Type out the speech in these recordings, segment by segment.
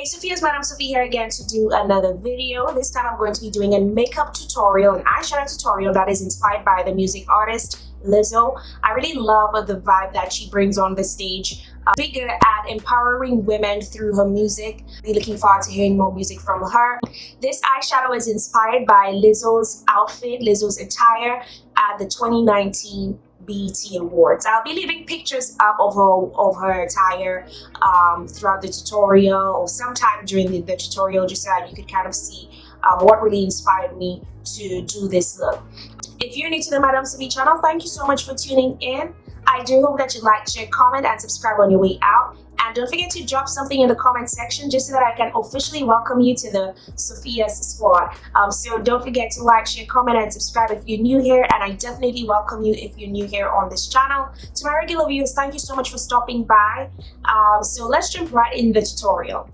Hey Sophia's Madam Sophie here again to do another video. This time I'm going to be doing a makeup tutorial, an eyeshadow tutorial that is inspired by the music artist Lizzo. I really love the vibe that she brings on the stage. Bigger at empowering women through her music. Be looking forward to hearing more music from her. This eyeshadow is inspired by Lizzo's outfit, Lizzo's attire at the 2019 BET Awards. I'll be leaving pictures up of her attire throughout the tutorial or sometime during the tutorial, just so that you could kind of see what really inspired me to do this look. If you're new to the Madam Sophie channel, thank you so much for tuning in. I do hope that you like, share, comment, and subscribe on your way out. And don't forget to drop something in the comment section just so that I can officially welcome you to the Sophia's squad. So don't forget to like, share, comment, and subscribe if you're new here. And I definitely welcome you if you're new here on this channel. To my regular viewers, thank you so much for stopping by. So let's jump right in the tutorial.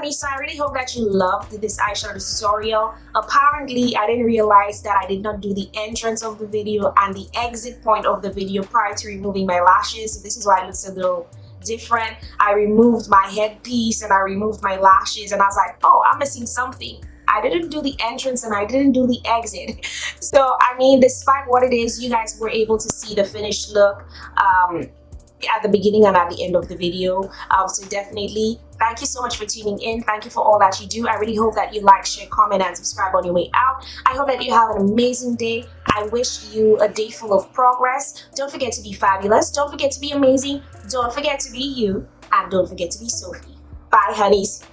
honey, so I really hope that you loved this eyeshadow tutorial. Apparently, I didn't realize that I did not do the entrance of the video and the exit point of the video prior to removing my lashes. So this is why it looks a little different. I removed my headpiece and I removed my lashes, and I was like, oh, I'm missing something. I didn't do the entrance and I didn't do the exit. So I mean, despite what it is, you guys were able to see the finished look at the beginning and at the end of the video. So definitely thank you so much for tuning in. Thank you for all that you do. I really hope that you like, share, comment, and subscribe on your way out. I hope that you have an amazing day. I wish you a day full of progress. Don't forget to be fabulous. Don't forget to be amazing. Don't forget to be you. And don't forget to be Sophie. Bye, honeys.